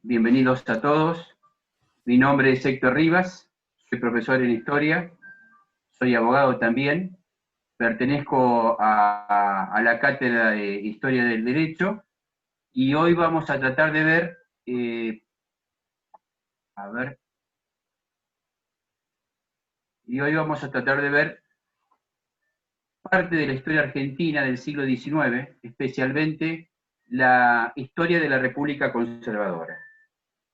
Bienvenidos a todos. Mi nombre es Héctor Rivas, soy profesor en Historia, soy abogado también, pertenezco a la Cátedra de Historia del Derecho y hoy vamos a tratar de ver, a ver, y hoy vamos a tratar de ver parte de la historia argentina del siglo XIX, especialmente la historia de la República Conservadora,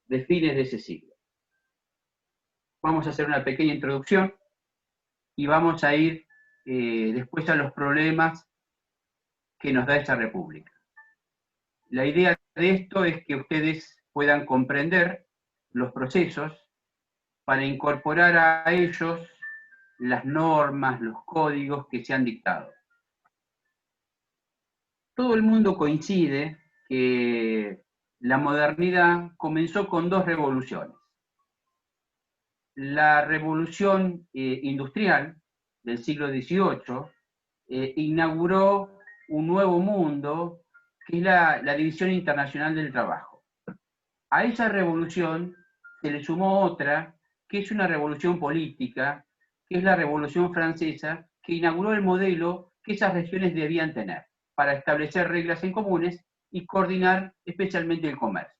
de fines de ese siglo. Vamos a hacer una pequeña introducción y vamos a ir después a los problemas que nos da esa república. La idea de esto es que ustedes puedan comprender los procesos para incorporar a ellos las normas, los códigos que se han dictado. Todo el mundo coincide que la modernidad comenzó con dos revoluciones. La revolución industrial del siglo XVIII inauguró un nuevo mundo, que es la División Internacional del Trabajo. A esa revolución se le sumó otra, que es una revolución política, que es la Revolución Francesa, que inauguró el modelo que esas regiones debían tener para establecer reglas en comunes y coordinar especialmente el comercio.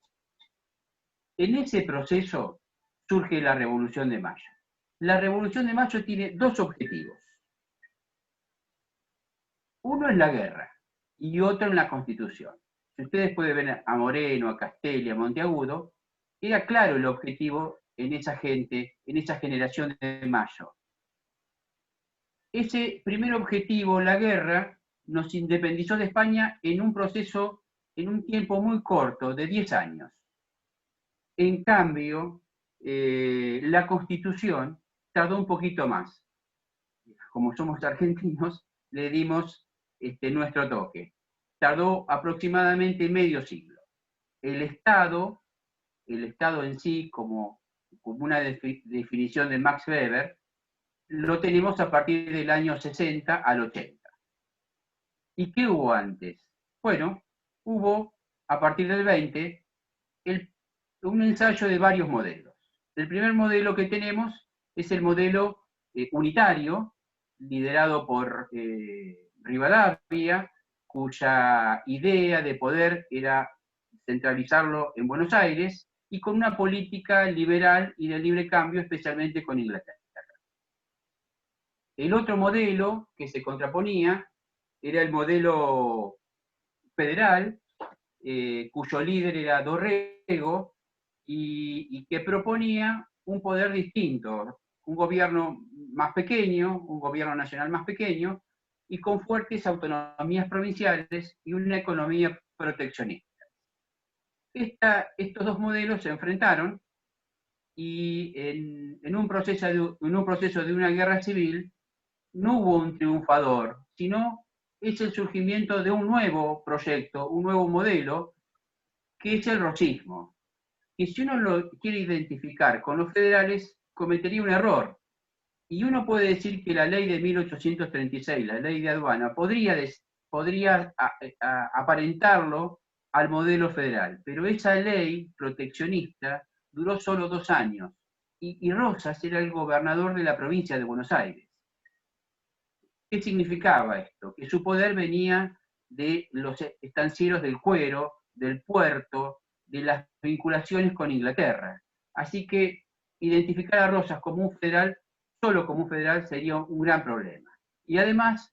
En ese proceso surge la Revolución de Mayo. La Revolución de Mayo tiene dos objetivos. Uno es la guerra y otro en la Constitución. Si ustedes pueden ver a Moreno, a Castelli, a Monteagudo, era claro el objetivo en esa gente, en esa generación de Mayo. Ese primer objetivo, la guerra, nos independizó de España en un proceso, en un tiempo muy corto, de 10 años. En cambio, la Constitución tardó un poquito más. Como somos argentinos, le dimos nuestro toque. Tardó aproximadamente medio siglo. El Estado en sí, como una definición de Max Weber, lo tenemos a partir del año 60 al 80. ¿Y qué hubo antes? Bueno, hubo a partir del 20 un ensayo de varios modelos. El primer modelo que tenemos es el modelo unitario, liderado por Rivadavia, cuya idea de poder era centralizarlo en Buenos Aires y con una política liberal y de libre cambio, especialmente con Inglaterra. El otro modelo que se contraponía era el modelo federal, cuyo líder era Dorrego, y que proponía un poder distinto, un gobierno más pequeño, un gobierno nacional más pequeño, y con fuertes autonomías provinciales y una economía proteccionista. Estos dos modelos se enfrentaron y en un proceso de una guerra civil no hubo un triunfador, sino es el surgimiento de un nuevo proyecto, un nuevo modelo, que es el rosismo. Y si uno lo quiere identificar con los federales, cometería un error. Y uno puede decir que la ley de 1836, la ley de aduana, podría aparentarlo al modelo federal, pero esa ley proteccionista duró solo 2 años y Rosas era el gobernador de la provincia de Buenos Aires. ¿Qué significaba esto? Que su poder venía de los estancieros del cuero, del puerto, de las vinculaciones con Inglaterra. Así que identificar a Rosas como un federal, solo como un federal, sería un gran problema. Y además,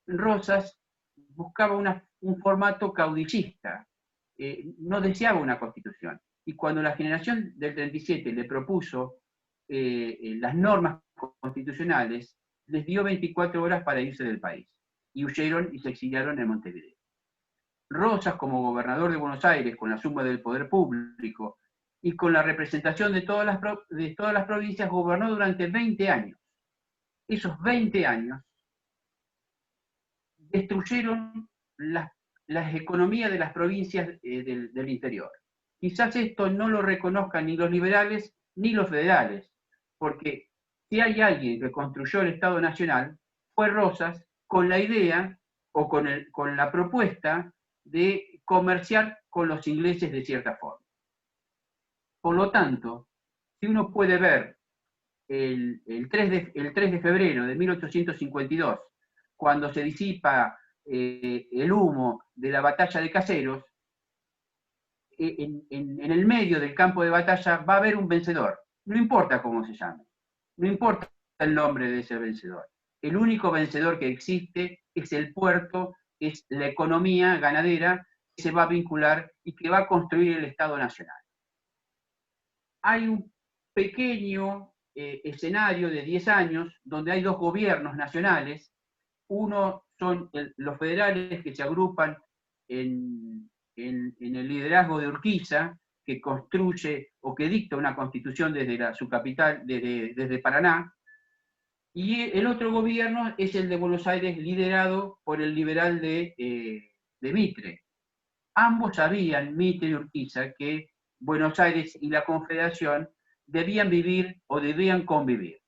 Rosas buscaba un formato caudillista, no deseaba una constitución. Y cuando la generación del 37 le propuso las normas constitucionales, les dio 24 horas para irse del país. Y huyeron y se exiliaron en Montevideo. Rosas, como gobernador de Buenos Aires, con la suma del poder público y con la representación de todas las provincias, gobernó durante 20 años. Esos 20 años destruyeron las economías de las provincias del interior. Quizás esto no lo reconozcan ni los liberales ni los federales, porque si hay alguien que construyó el Estado Nacional, fue Rosas, con la idea o con la propuesta de comerciar con los ingleses de cierta forma. Por lo tanto, si uno puede ver el 3 de febrero de 1852, cuando se disipa el humo de la batalla de Caseros, en el medio del campo de batalla va a haber un vencedor. No importa cómo se llame, no importa el nombre de ese vencedor. El único vencedor que existe es el puerto, es la economía ganadera que se va a vincular y que va a construir el Estado Nacional. Hay un pequeño escenario de 10 años donde hay dos gobiernos nacionales. Uno son los federales que se agrupan en el liderazgo de Urquiza, que construye o que dicta una constitución desde su capital, desde Paraná, y el otro gobierno es el de Buenos Aires, liderado por el liberal de Mitre. Ambos sabían, Mitre y Urquiza, que Buenos Aires y la Confederación debían vivir o debían convivir.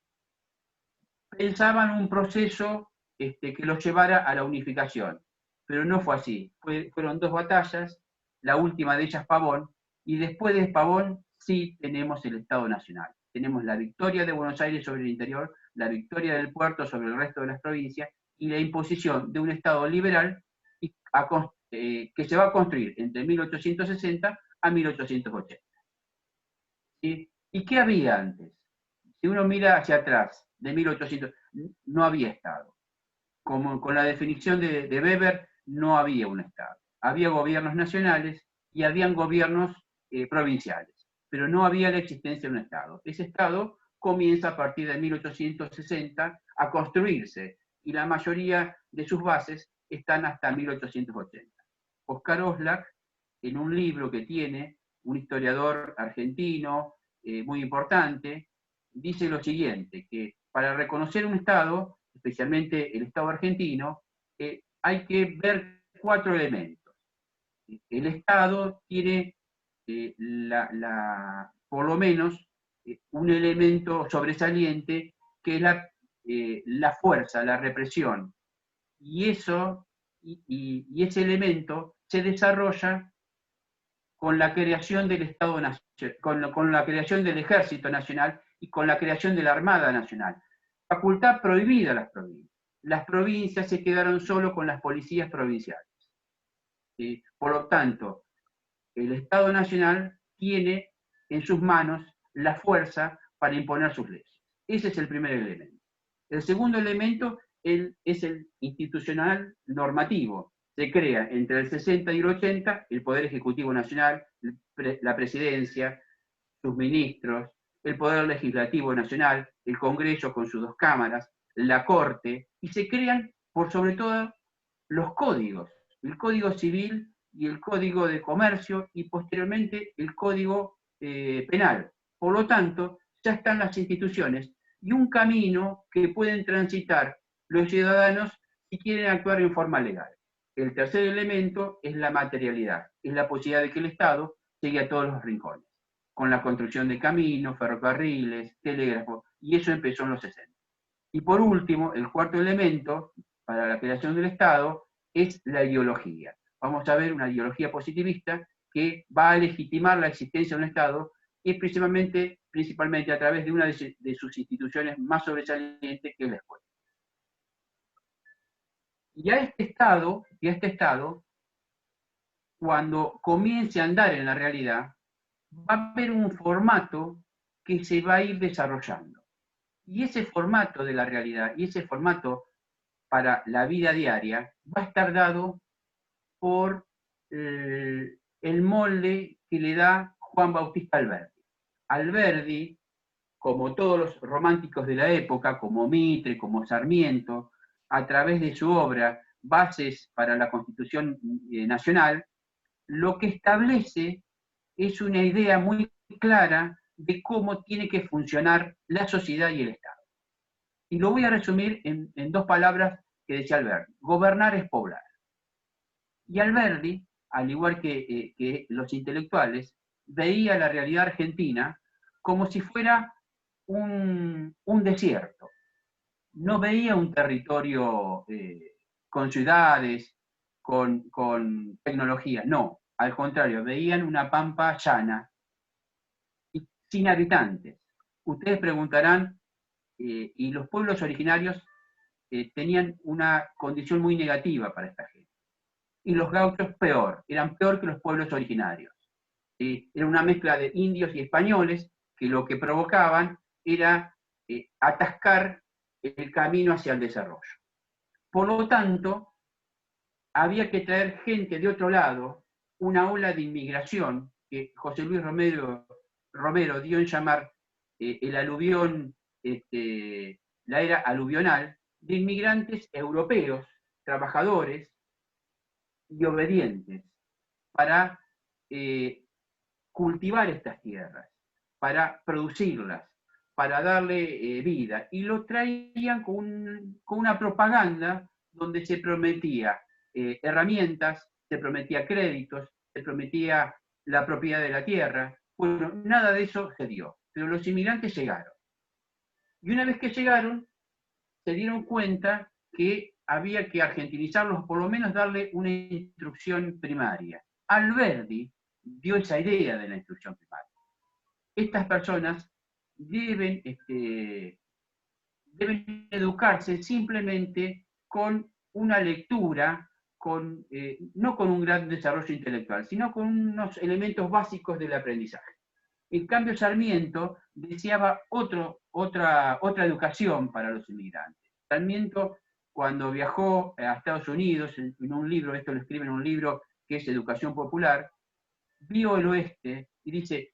Pensaban un proceso que los llevara a la unificación, pero no fue así. Fueron dos batallas, la última de ellas Pavón, y después de Pavón sí tenemos el Estado Nacional. Tenemos la victoria de Buenos Aires sobre el interior, la victoria del puerto sobre el resto de las provincias y la imposición de un Estado liberal que se va a construir entre 1860 a 1880. ¿Sí? ¿Y qué había antes? Si uno mira hacia atrás, de 1800, no había Estado. Como con la definición de Weber, no había un Estado. Había gobiernos nacionales y habían gobiernos provinciales, pero no había la existencia de un Estado. Ese Estado comienza a partir de 1860 a construirse y la mayoría de sus bases están hasta 1880. Oscar Oslak, en un libro que tiene, un historiador argentino muy importante, dice lo siguiente, que para reconocer un Estado, especialmente el Estado argentino, hay que ver 4 elementos. El Estado tiene por lo menos un elemento sobresaliente que es la fuerza, la represión. Y y ese elemento se desarrolla con la creación del Estado Nacional, con la creación del Ejército Nacional y con la creación de la Armada Nacional. Facultad prohibida a las provincias. Las provincias se quedaron solo con las policías provinciales. Por lo tanto, el Estado Nacional tiene en sus manos la fuerza para imponer sus leyes. Ese es el primer elemento. El segundo elemento es el institucional normativo. Se crea entre el 60 y el 80 el Poder Ejecutivo Nacional, la Presidencia, sus ministros, el Poder Legislativo Nacional, el Congreso con sus dos cámaras, la Corte, y se crean, por sobre todo, los códigos, el Código Civil y el Código de Comercio y posteriormente el Código Penal. Por lo tanto, ya están las instituciones y un camino que pueden transitar los ciudadanos si quieren actuar en forma legal. El tercer elemento es la materialidad, es la posibilidad de que el Estado llegue a todos los rincones, con la construcción de caminos, ferrocarriles, telégrafos, y eso empezó en los 60. Y por último, el cuarto elemento para la creación del Estado es la ideología. Vamos a ver una ideología positivista que va a legitimar la existencia de un Estado y principalmente a través de una de sus instituciones más sobresalientes, que es la escuela. Y a este Estado, cuando comience a andar en la realidad, va a haber un formato que se va a ir desarrollando. Y ese formato de la realidad, y ese formato para la vida diaria, va a estar dado por el molde que le da Juan Bautista Alberdi. Alberdi, como todos los románticos de la época, como Mitre, como Sarmiento, a través de su obra Bases para la Constitución Nacional, lo que establece es una idea muy clara de cómo tiene que funcionar la sociedad y el Estado. Y lo voy a resumir en 2 palabras que decía Alberdi. Gobernar es poblar. Y Alberdi, al igual que los intelectuales, veía la realidad argentina como si fuera un desierto. No veía un territorio con ciudades, con tecnología. No, al contrario, veían una pampa llana, sin habitantes. Ustedes preguntarán, y los pueblos originarios tenían una condición muy negativa para esta gente. Y los gauchos peor, eran peor que los pueblos originarios. Era una mezcla de indios y españoles que lo que provocaban era atascar el camino hacia el desarrollo. Por lo tanto, había que traer gente de otro lado, una ola de inmigración que José Luis Romero dio en llamar el aluvión, la era aluvional, de inmigrantes europeos, trabajadores y obedientes, para cultivar estas tierras, para producirlas, para darle vida. Y lo traían con una propaganda donde se prometía herramientas, se prometía créditos, se prometía la propiedad de la tierra. Bueno, nada de eso se dio, pero los inmigrantes llegaron. Y una vez que llegaron, se dieron cuenta que había que argentinizarlos, o por lo menos darle una instrucción primaria. Alberdi dio esa idea de la instrucción primaria. Estas personas deben educarse simplemente con una lectura, no con un gran desarrollo intelectual, sino con unos elementos básicos del aprendizaje. En cambio, Sarmiento deseaba otra educación para los inmigrantes. Sarmiento, cuando viajó a Estados Unidos, en un libro, esto lo escribe en un libro que es Educación Popular, vio el oeste y dice,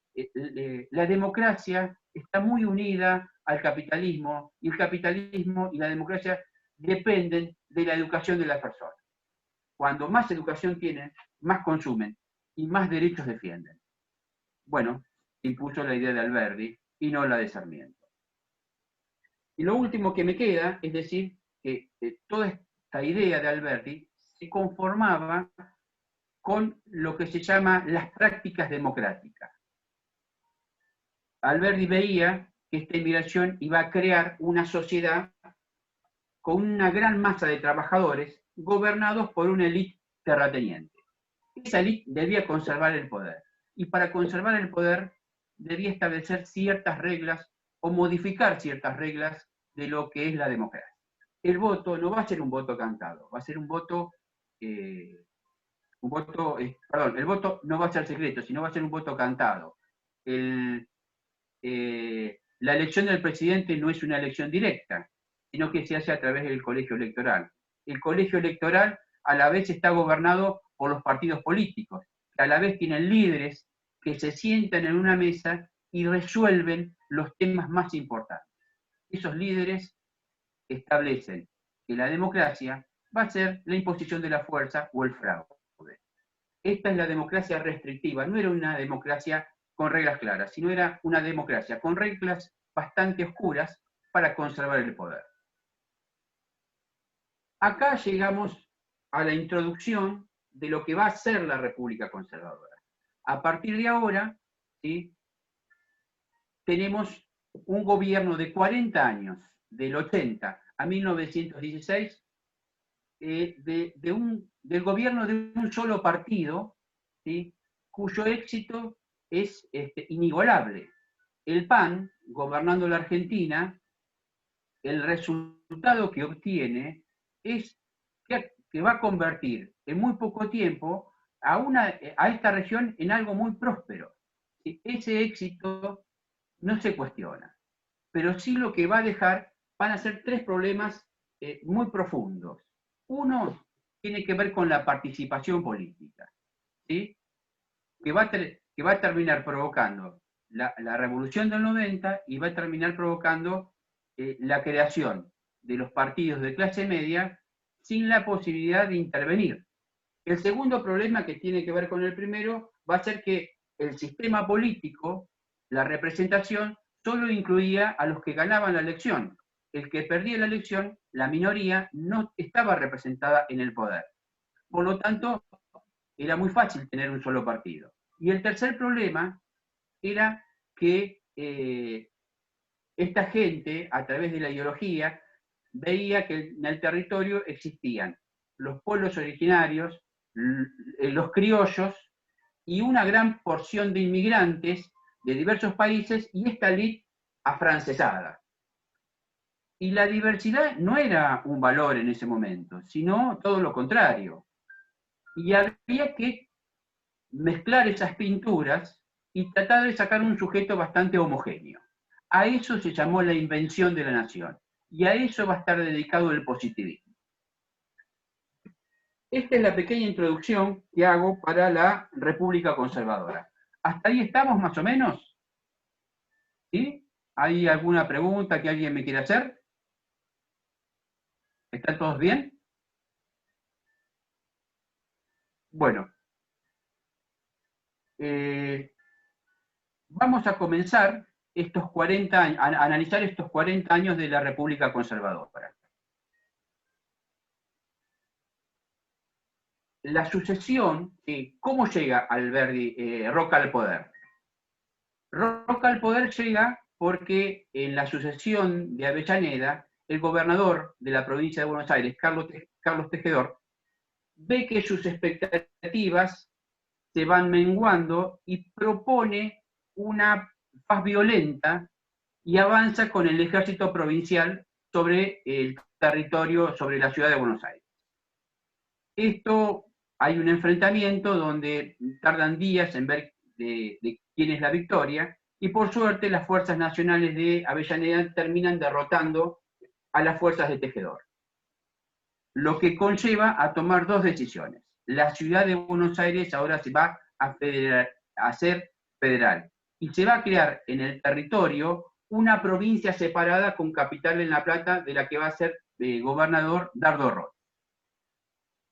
la democracia está muy unida al capitalismo, y el capitalismo y la democracia dependen de la educación de las personas. Cuando más educación tienen, más consumen y más derechos defienden. Bueno, impuso la idea de Alberdi y no la de Sarmiento. Y lo último que me queda es decir que toda esta idea de Alberdi se conformaba con lo que se llama las prácticas democráticas. Alberdi veía que esta inmigración iba a crear una sociedad con una gran masa de trabajadores gobernados por una élite terrateniente. Esa élite debía conservar el poder, y para conservar el poder debía establecer ciertas reglas o modificar ciertas reglas de lo que es la democracia. El voto no va a ser un voto cantado, va a ser el voto no va a ser secreto, sino va a ser un voto cantado. La elección del presidente no es una elección directa, sino que se hace a través del colegio electoral. El colegio electoral a la vez está gobernado por los partidos políticos, que a la vez tienen líderes que se sientan en una mesa y resuelven los temas más importantes. Esos líderes establecen que la democracia va a ser la imposición de la fuerza o el fraude. Esta es la democracia restrictiva, no era una democracia con reglas claras, sino era una democracia con reglas bastante oscuras para conservar el poder. Acá llegamos a la introducción de lo que va a ser la República Conservadora. A partir de ahora, ¿sí?, tenemos un gobierno de 40 años, del 80 a 1916, del gobierno de un solo partido, ¿sí?, cuyo éxito es inigualable. El PAN, gobernando la Argentina, el resultado que obtiene es que va a convertir en muy poco tiempo a esta región en algo muy próspero. Ese éxito no se cuestiona, pero sí lo que va a dejar van a ser tres problemas muy profundos. Uno tiene que ver con la participación política, ¿sí?, que va a terminar provocando la revolución del 90 y va a terminar provocando la creación de los partidos de clase media sin la posibilidad de intervenir. El segundo problema, que tiene que ver con el primero, va a ser que el sistema político, la representación, solo incluía a los que ganaban la elección. El que perdía la elección, la minoría, no estaba representada en el poder. Por lo tanto, era muy fácil tener un solo partido. Y el tercer problema era que esta gente, a través de la ideología, veía que en el territorio existían los pueblos originarios, los criollos y una gran porción de inmigrantes de diversos países y esta élite afrancesada. Y la diversidad no era un valor en ese momento, sino todo lo contrario. Y había que mezclar esas pinturas y tratar de sacar un sujeto bastante homogéneo. A eso se llamó la invención de la nación. Y a eso va a estar dedicado el positivismo. Esta es la pequeña introducción que hago para la República Conservadora. ¿Hasta ahí estamos más o menos? ¿Sí? ¿Hay alguna pregunta que alguien me quiera hacer? ¿Están todos bien? Bueno, vamos a comenzar estos 40 años, a analizar estos 40 años de la República Conservadora. La sucesión, ¿cómo llega Alberdi, Roca al poder? Roca al poder llega porque en la sucesión de Avellaneda, el gobernador de la provincia de Buenos Aires, Carlos Tejedor, ve que sus expectativas se van menguando y propone una paz violenta y avanza con el ejército provincial sobre el territorio, sobre la ciudad de Buenos Aires. Esto, hay un enfrentamiento donde tardan días en ver de quién es la victoria, y por suerte las fuerzas nacionales de Avellaneda terminan derrotando a las fuerzas de Tejedor, lo que conlleva a tomar dos decisiones. La ciudad de Buenos Aires ahora se va a ser federal, y se va a crear en el territorio una provincia separada con capital en La Plata, de la que va a ser gobernador Dardo Ross.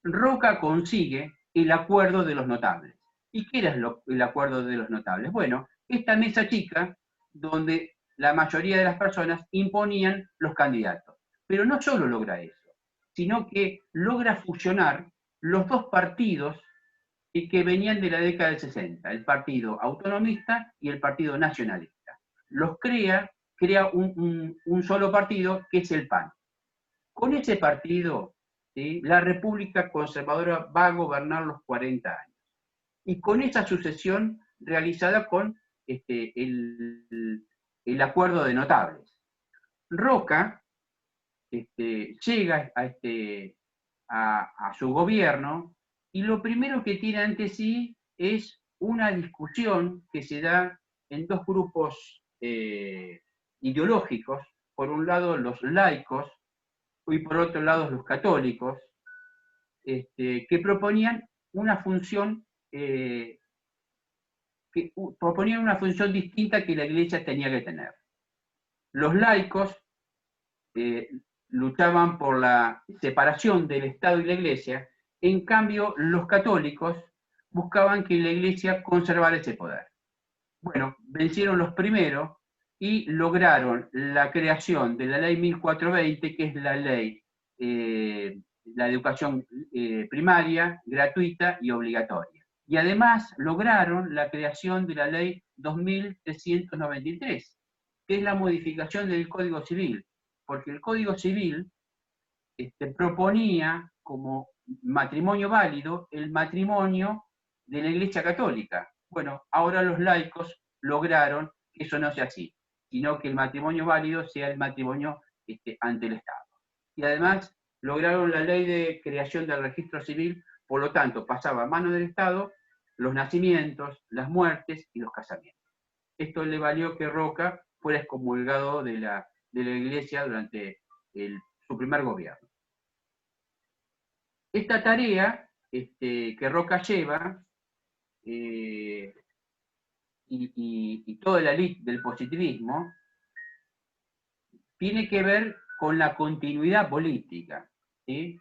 Roca consigue el acuerdo de los notables. ¿Y qué era el acuerdo de los notables? Bueno, esta mesa chica donde la mayoría de las personas imponían los candidatos. Pero no solo logra eso, sino que logra fusionar los dos partidos que venían de la década del 60, el Partido Autonomista y el Partido Nacionalista. Los crea un solo partido, que es el PAN. Con ese partido, ¿sí?, la República Conservadora va a gobernar los 40 años. Y con esa sucesión realizada con el acuerdo de notables. Roca llega a su gobierno y lo primero que tiene ante sí es una discusión que se da en dos grupos ideológicos. Por un lado, los laicos, y por otro lado los católicos, que proponían una función distinta que la Iglesia tenía que tener. Los laicos luchaban por la separación del Estado y la Iglesia, en cambio los católicos buscaban que la Iglesia conservara ese poder. Bueno, vencieron los primeros y lograron la creación de la ley 1420, que es la ley la educación primaria, gratuita y obligatoria. Y además lograron la creación de la ley 2393, que es la modificación del Código Civil, porque el Código Civil proponía como matrimonio válido el matrimonio de la Iglesia Católica. Bueno, ahora los laicos lograron que eso no sea así, sino que el matrimonio válido sea el matrimonio ante el Estado. Y además lograron la ley de creación del registro civil, por lo tanto pasaba a manos del Estado los nacimientos, las muertes y los casamientos. Esto le valió que Roca fuera excomulgado de la Iglesia durante su primer gobierno. Esta tarea que Roca lleva, y toda la élite del positivismo, tiene que ver con la continuidad política, ¿sí?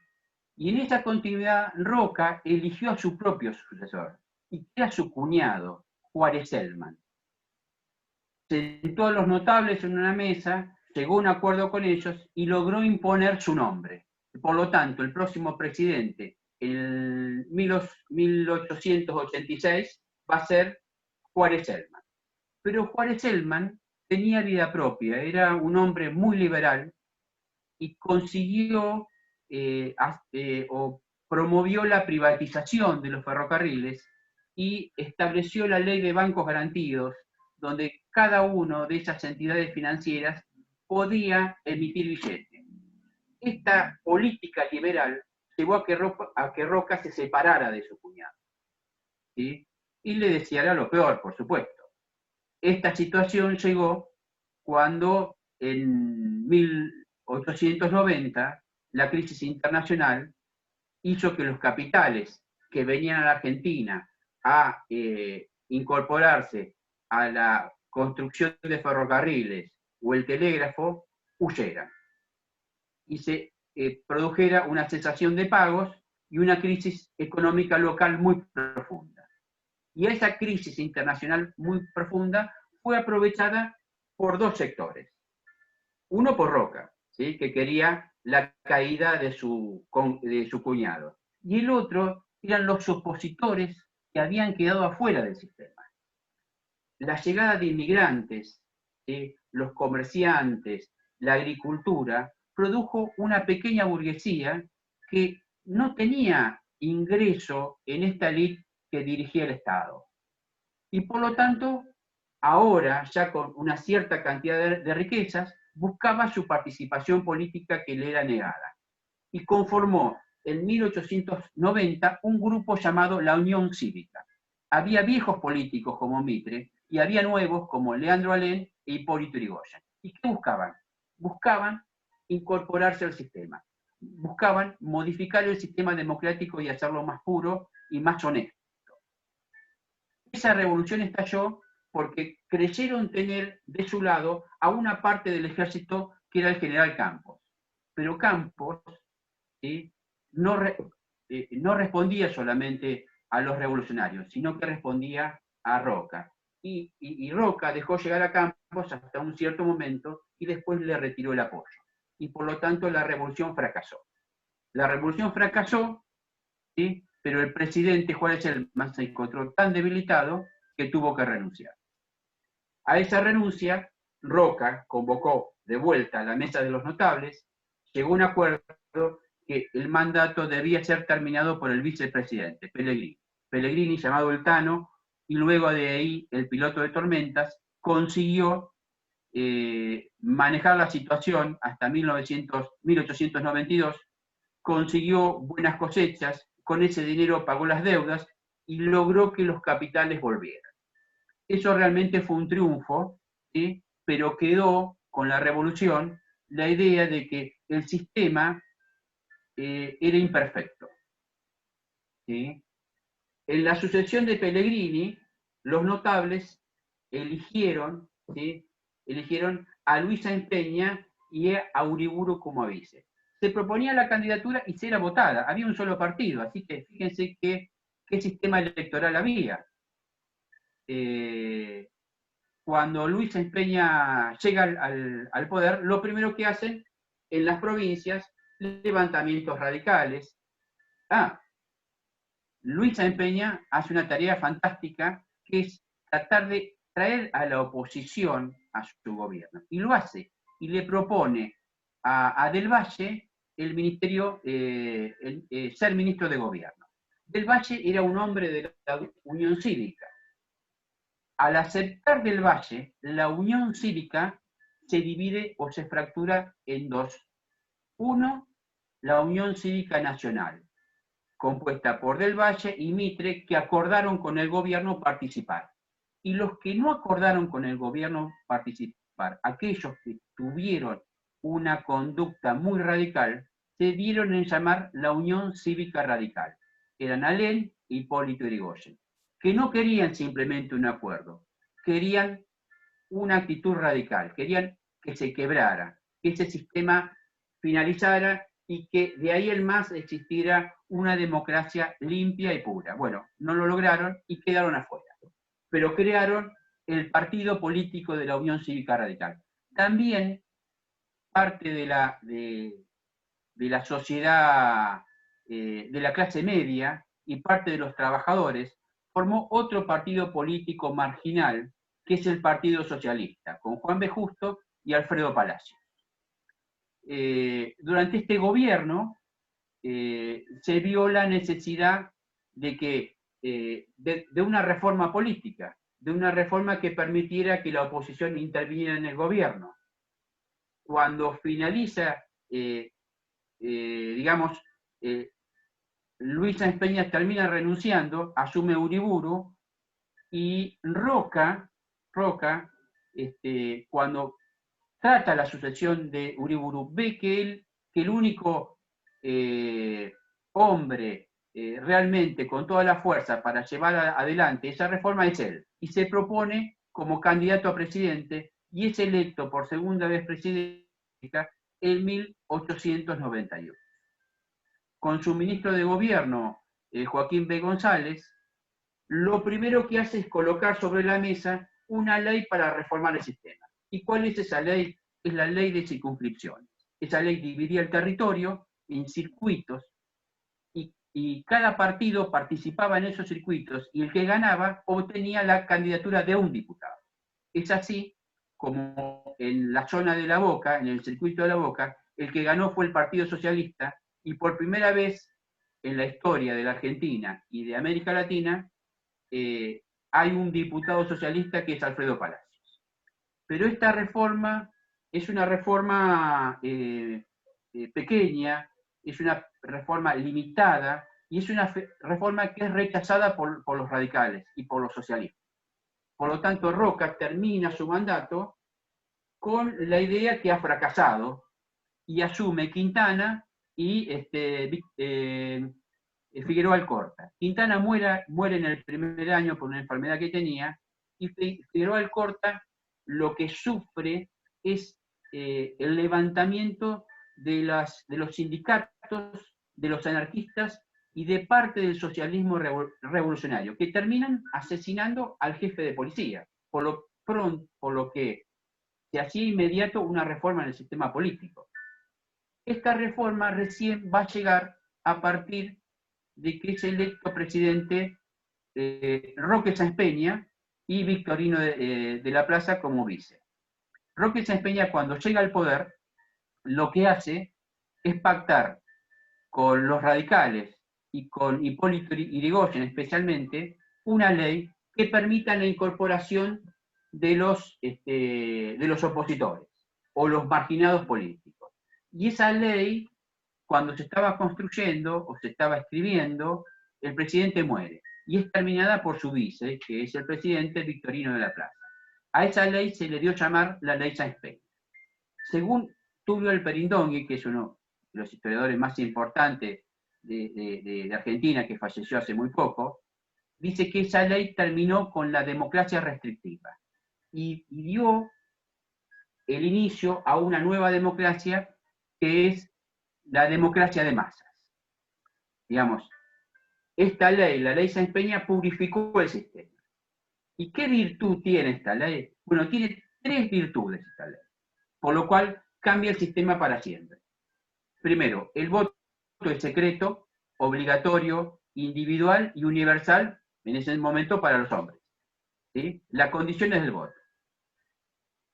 Y en esa continuidad Roca eligió a su propio sucesor, y que era su cuñado, Juárez Celman. Sentó a los notables en una mesa, llegó a un acuerdo con ellos y logró imponer su nombre. Por lo tanto, el próximo presidente, en 1886, va a ser Juárez Celman. Pero Juárez Celman tenía vida propia, era un hombre muy liberal y consiguió o promovió la privatización de los ferrocarriles y estableció la ley de bancos garantidos, donde cada una de esas entidades financieras podía emitir billetes. Esta política liberal llevó a que Roca se separara de su cuñado, ¿sí? Y le deseara lo peor, por supuesto. Esta situación llegó cuando en 1890 la crisis internacional hizo que los capitales que venían a la Argentina a incorporarse a la construcción de ferrocarriles o el telégrafo huyeran y se produjera una cesación de pagos y una crisis económica local muy profunda. Y esa crisis internacional muy profunda fue aprovechada por dos sectores. Uno por Roca, ¿sí?, que quería la caída de su cuñado. Y el otro eran los opositores que habían quedado afuera del sistema. La llegada de inmigrantes, los comerciantes, la agricultura, produjo una pequeña burguesía que no tenía ingreso en esta élite que dirigía el Estado. Y por lo tanto, ahora, ya con una cierta cantidad de riquezas, buscaba su participación política que le era negada. Y conformó en 1890 un grupo llamado la Unión Cívica. Había viejos políticos como Mitre y había nuevos como Leandro Alem e Hipólito Yrigoyen. ¿Y qué buscaban? Buscaban incorporarse al sistema. Buscaban modificar el sistema democrático y hacerlo más puro y más honesto. Esa revolución estalló porque creyeron tener de su lado a una parte del ejército que era el general Campos. Pero Campos, ¿sí?, no respondía solamente a los revolucionarios, sino que respondía a Roca. Y Roca dejó llegar a Campos hasta un cierto momento y después le retiró el apoyo. Y por lo tanto la revolución fracasó. La revolución fracasó, ¿sí?, pero el presidente Juárez Celman se encontró tan debilitado que tuvo que renunciar. A esa renuncia, Roca convocó de vuelta a la mesa de los notables, llegó a un acuerdo que el mandato debía ser terminado por el vicepresidente, Pellegrini. Pellegrini, llamado El Tano, y luego de ahí el piloto de tormentas, consiguió manejar la situación hasta 1892, consiguió buenas cosechas, con ese dinero pagó las deudas y logró que los capitales volvieran. Eso realmente fue un triunfo, ¿sí?, pero quedó con la revolución la idea de que el sistema era imperfecto, ¿sí? En la sucesión de Pellegrini, los notables eligieron, ¿sí?, eligieron a Luis Sáenz Peña y a Uriburu como vice. Se proponía la candidatura y se era votada. Había un solo partido, así que fíjense qué sistema electoral había. Cuando Luis Sáenz Peña llega al poder, lo primero que hacen en las provincias, levantamientos radicales. Luis Sáenz Peña hace una tarea fantástica, que es tratar de traer a la oposición a su gobierno. Y lo hace, y le propone a Del Valle el ministerio, ser ministro de gobierno. Del Valle era un hombre de la Unión Cívica. Al aceptar Del Valle, la Unión Cívica se divide o se fractura en dos. Uno, la Unión Cívica Nacional, compuesta por Del Valle y Mitre, que acordaron con el gobierno participar. Y los que no acordaron con el gobierno participar, aquellos que tuvieron una conducta muy radical, se dieron en llamar la Unión Cívica Radical. Eran Alem e Hipólito Yrigoyen, que no querían simplemente un acuerdo, querían una actitud radical, querían que se quebrara, que ese sistema finalizara y que de ahí en más existiera una democracia limpia y pura. Bueno, no lo lograron y quedaron afuera, pero crearon el partido político de la Unión Cívica Radical. También parte de la sociedad, de la clase media y parte de los trabajadores formó otro partido político marginal, que es el Partido Socialista, con Juan B. Justo y Alfredo Palacio. Durante este gobierno se vio la necesidad de una reforma política, de una reforma que permitiera que la oposición interviniera en el gobierno. Cuando finaliza, digamos, Luis Sáenz Peña termina renunciando, asume Uriburu, y Roca, cuando trata la sucesión de Uriburu, ve que el único hombre realmente con toda la fuerza para llevar adelante esa reforma es él, y se propone como candidato a presidente y es electo por segunda vez presidente en 1891. Con su ministro de gobierno, Joaquín B. González, lo primero que hace es colocar sobre la mesa una ley para reformar el sistema. ¿Y cuál es esa ley? Es la ley de circunscripciones. Esa ley dividía el territorio en circuitos y cada partido participaba en esos circuitos y el que ganaba obtenía la candidatura de un diputado. Es así como en la zona de La Boca, en el circuito de La Boca, el que ganó fue el Partido Socialista y por primera vez en la historia de la Argentina y de América Latina hay un diputado socialista que es Alfredo Palacios. Pero esta reforma es una reforma pequeña, es una reforma limitada y es una reforma que es rechazada por los radicales y por los socialistas. Por lo tanto, Roca termina su mandato con la idea que ha fracasado y asume Quintana y Figueroa Alcorta. Quintana muere en el primer año por una enfermedad que tenía y Figueroa Alcorta lo que sufre es el levantamiento de los sindicatos, de los anarquistas y de parte del socialismo revolucionario, que terminan asesinando al jefe de policía, por lo que se hacía inmediato una reforma en el sistema político. Esta reforma recién va a llegar a partir de que es electo presidente Roque Sáenz Peña y Victorino de la Plaza como vice. Roque Sáenz Peña, cuando llega al poder, lo que hace es pactar con los radicales y con Hipólito Yrigoyen especialmente una ley que permita la incorporación de los opositores o los marginados políticos. Y esa ley, cuando se estaba construyendo o se estaba escribiendo, el presidente muere y es terminada por su vice, que es el presidente Victorino de la Plaza. A esa ley se le dio llamar la ley Sáenz Peña. Según Tulio Alperindongui, que es uno de los historiadores más importantes de Argentina, que falleció hace muy poco, dice que esa ley terminó con la democracia restrictiva y dio el inicio a una nueva democracia que es la democracia de masas. Digamos, esta ley, la ley Sáenz Peña, purificó el sistema. ¿Y qué virtud tiene esta ley? Bueno, tiene 3 virtudes esta ley, por lo cual cambia el sistema para siempre. Primero, el voto es secreto, obligatorio, individual y universal en ese momento para los hombres. ¿Sí? La condición es del voto.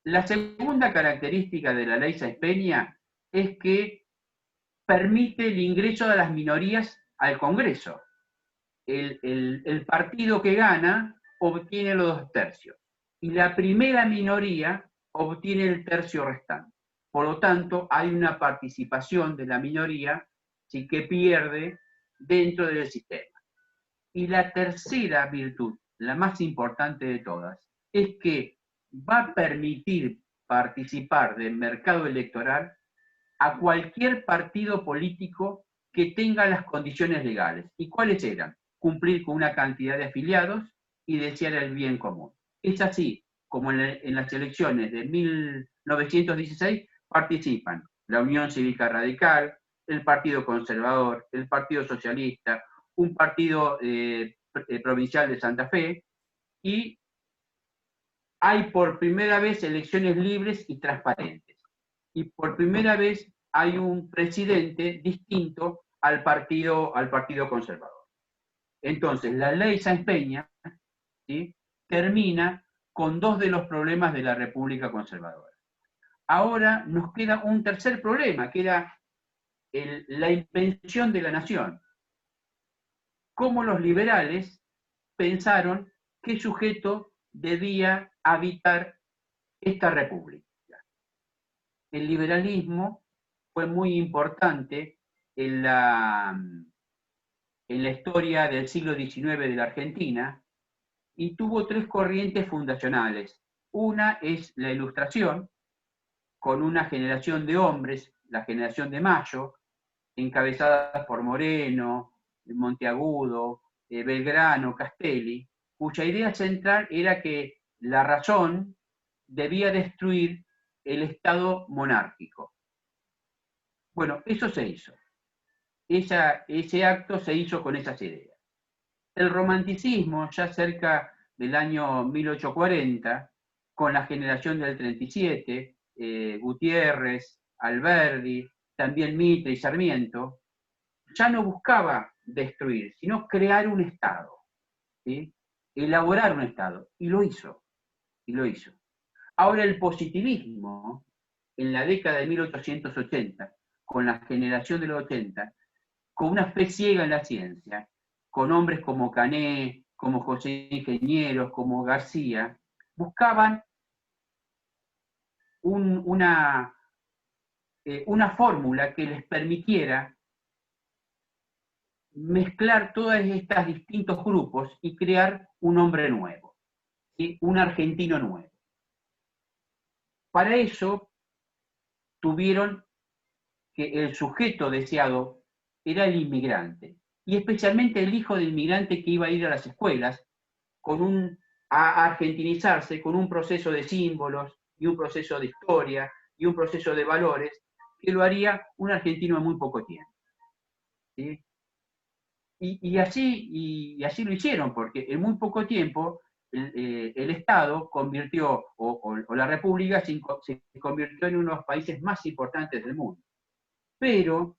La segunda característica de la ley Sáenz Peña es que permite el ingreso de las minorías al Congreso. El partido que gana obtiene los 2 tercios y la primera minoría obtiene el tercio restante. Por lo tanto, hay una participación de la minoría ¿sí? que pierde dentro del sistema. Y la tercera virtud, la más importante de todas, es que va a permitir participar del mercado electoral a cualquier partido político que tenga las condiciones legales. ¿Y cuáles eran? Cumplir con una cantidad de afiliados y desear el bien común. Es así como en las elecciones de 1916 participan la Unión Cívica Radical, el Partido Conservador, el Partido Socialista, un partido provincial de Santa Fe, y hay por primera vez elecciones libres y transparentes. Y por primera vez hay un presidente distinto al partido conservador. Entonces, la ley Sáenz Peña ¿sí? termina con 2 de los problemas de la República Conservadora. Ahora nos queda un tercer problema, que era la invención de la nación. Cómo los liberales pensaron qué sujeto debía habitar esta república. El liberalismo fue muy importante en la historia del siglo XIX de la Argentina y tuvo tres corrientes fundacionales. Una es la Ilustración, con una generación de hombres, la generación de Mayo, encabezada por Moreno, Monteagudo, Belgrano, Castelli, cuya idea central era que la razón debía destruir el Estado monárquico. Bueno, eso se hizo. Ese acto se hizo con esas ideas. El romanticismo, ya cerca del año 1840, con la generación del 37, Gutiérrez, Alberdi, también Mitre y Sarmiento, ya no buscaba destruir, sino crear un Estado, ¿sí? Elaborar un Estado, y lo hizo. Ahora el positivismo, en la década de 1880, con la generación de los 80, con una fe ciega en la ciencia, con hombres como Cané, como José Ingenieros, como García, buscaban una fórmula que les permitiera mezclar todos estos distintos grupos y crear un hombre nuevo, ¿sí? Un argentino nuevo. Para eso tuvieron que el sujeto deseado era el inmigrante, y especialmente el hijo del inmigrante que iba a ir a las escuelas a argentinizarse con un proceso de símbolos y un proceso de historia y un proceso de valores que lo haría un argentino en muy poco tiempo. ¿Sí? Y así lo hicieron, porque en muy poco tiempo el Estado convirtió, o la República se convirtió en uno de los países más importantes del mundo. Pero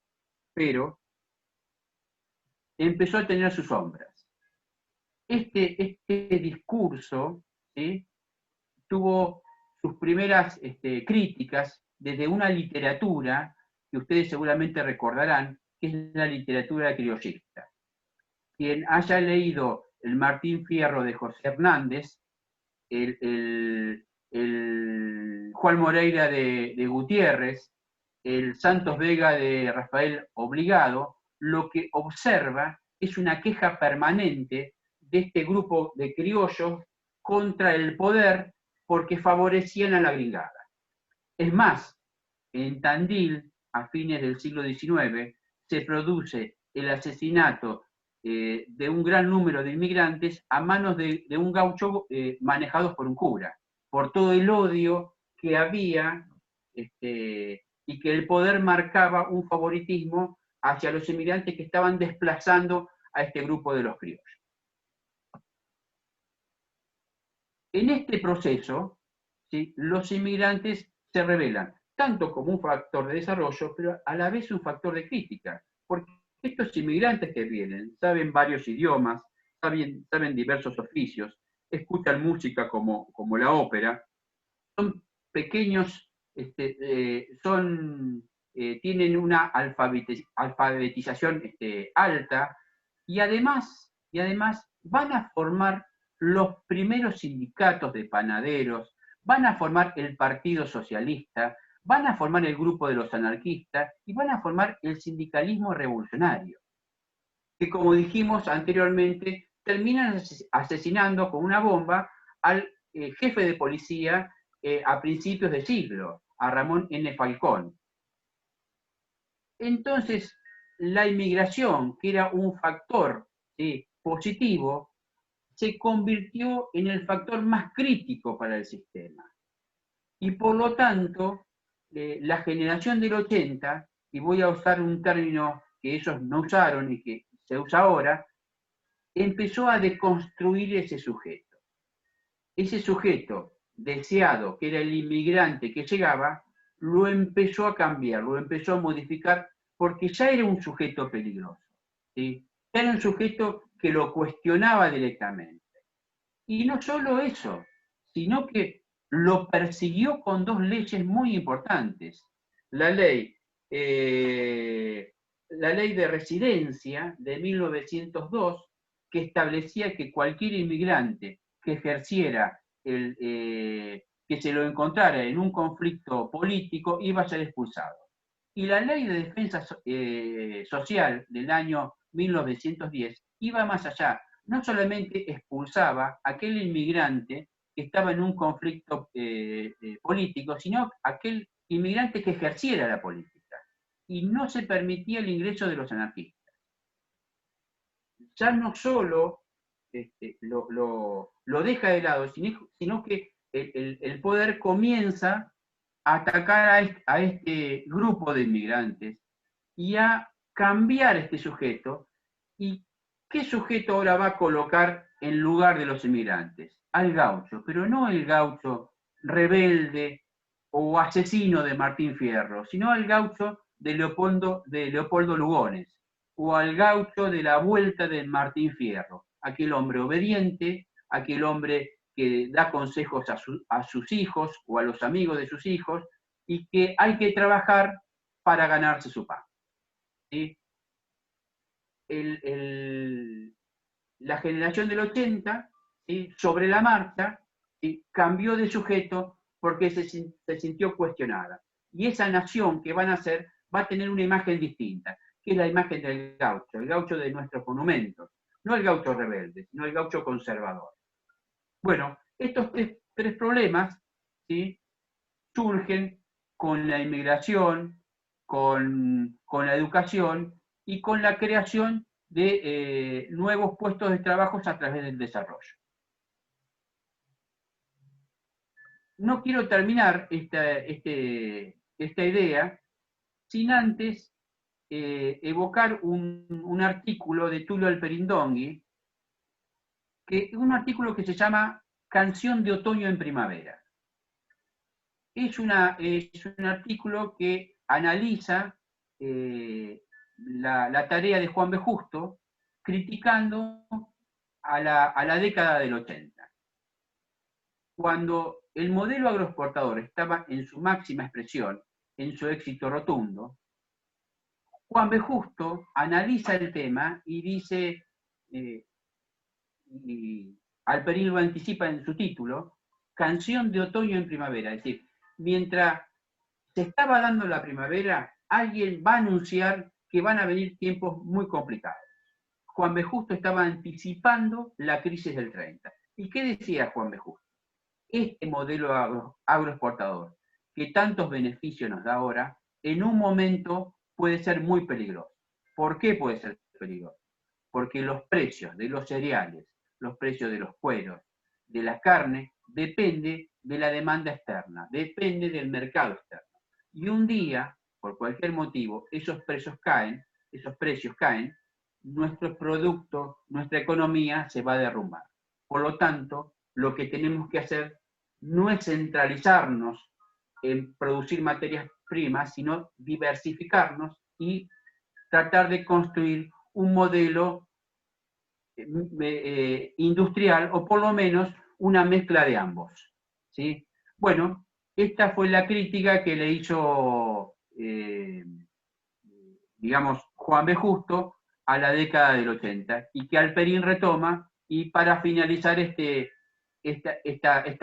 empezó a tener sus sombras. Este discurso, ¿sí?, tuvo sus primeras críticas desde una literatura que ustedes seguramente recordarán, que es la literatura criollista. Quien haya leído el Martín Fierro de José Hernández, el Juan Moreira de Gutiérrez, el Santos Vega de Rafael Obligado, lo que observa es una queja permanente de este grupo de criollos contra el poder porque favorecían a la gringada. Es más, en Tandil, a fines del siglo XIX, se produce el asesinato de un gran número de inmigrantes a manos de un gaucho manejados por un cura, por todo el odio que había y que el poder marcaba un favoritismo hacia los inmigrantes que estaban desplazando a este grupo de los criollos. En este proceso, ¿sí?, los inmigrantes se revelan tanto como un factor de desarrollo, pero a la vez un factor de crítica, porque estos inmigrantes que vienen saben varios idiomas, saben diversos oficios, escuchan música como la ópera, son pequeños, tienen una alfabetización alta, y además van a formar los primeros sindicatos de panaderos, van a formar el Partido Socialista, van a formar el grupo de los anarquistas y van a formar el sindicalismo revolucionario, que, como dijimos anteriormente, terminan asesinando con una bomba al jefe de policía a principios de siglo, a Ramón N. Falcón. Entonces, la inmigración, que era un factor positivo, se convirtió en el factor más crítico para el sistema. Y por lo tanto, la generación del 80, y voy a usar un término que ellos no usaron y que se usa ahora, empezó a deconstruir ese sujeto. Ese sujeto deseado, que era el inmigrante que llegaba, lo empezó a cambiar, lo empezó a modificar, porque ya era un sujeto peligroso, ¿sí? Era un sujeto que lo cuestionaba directamente. Y no solo eso, sino que lo persiguió con dos leyes muy importantes. La ley de residencia de 1902, que establecía que cualquier inmigrante que ejerciera que se lo encontrara en un conflicto político iba a ser expulsado. Y la ley de defensa social del año 1910 iba más allá. No solamente expulsaba a aquel inmigrante que estaba en un conflicto político, sino aquel inmigrante que ejerciera la política. Y no se permitía el ingreso de los anarquistas. Ya no solo lo deja de lado, sino que el poder comienza a atacar a este grupo de inmigrantes y a cambiar este sujeto. ¿Y qué sujeto ahora va a colocar en lugar de los inmigrantes? Al gaucho, pero no el gaucho rebelde o asesino de Martín Fierro, sino al gaucho de Leopoldo Lugones, o al gaucho de la vuelta de Martín Fierro, aquel hombre obediente, aquel hombre que da consejos a sus hijos o a los amigos de sus hijos, y que hay que trabajar para ganarse su pan. ¿Sí? La generación del 80, ¿sí?, sobre la marcha, ¿sí?, cambió de sujeto porque se sintió cuestionada. Y esa nación que van a hacer va a tener una imagen distinta, que es la imagen del gaucho, el gaucho de nuestros monumentos. No el gaucho rebelde, sino el gaucho conservador. Bueno, estos tres problemas, ¿sí?, surgen con la inmigración, con la educación y con la creación de nuevos puestos de trabajo a través del desarrollo. No quiero terminar esta idea sin antes evocar un artículo de Tulio Alperindongui, un artículo que se llama Canción de otoño en primavera. Es un artículo que analiza la tarea de Juan B. Justo, criticando a la década del 80. Cuando el modelo agroexportador estaba en su máxima expresión, en su éxito rotundo, Juan B. Justo analiza el tema y dice, y Alperín lo anticipa en su título, Canción de otoño en primavera, es decir, mientras se estaba dando la primavera, alguien va a anunciar que van a venir tiempos muy complicados. Juan B. Justo estaba anticipando la crisis del 30. ¿Y qué decía Juan B. Justo? Este modelo agroexportador, que tantos beneficios nos da ahora, en un momento puede ser muy peligroso. ¿Por qué puede ser peligroso? Porque los precios de los cereales, los precios de los cueros, de la carne, depende de la demanda externa, depende del mercado externo. Y un día, por cualquier motivo, esos precios caen, nuestro producto, nuestra economía se va a derrumbar. Por lo tanto, lo que tenemos que hacer no es centralizarnos en producir materias primas, sino diversificarnos y tratar de construir un modelo industrial, o por lo menos una mezcla de ambos. ¿Sí? Bueno, esta fue la crítica que le hizo, digamos, Juan B. Justo a la década del 80, y que Alperín retoma, y para finalizar esta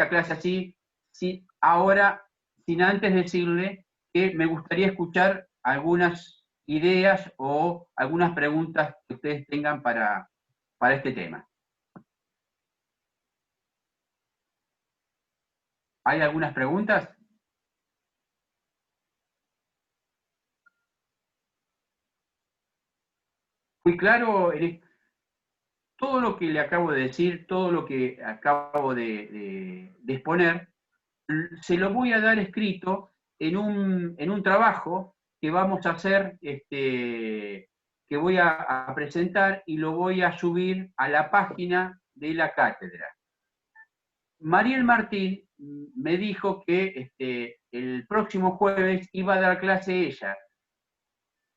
clase así, sí, ahora, sin antes decirle que me gustaría escuchar algunas ideas o algunas preguntas que ustedes tengan para este tema. ¿Hay algunas preguntas? ¿Fui claro? Todo lo que le acabo de decir, todo lo que acabo de exponer, se lo voy a dar escrito en un trabajo que vamos a hacer, que voy a presentar y lo voy a subir a la página de la cátedra. Mariel Martín me dijo que el próximo jueves iba a dar clase ella,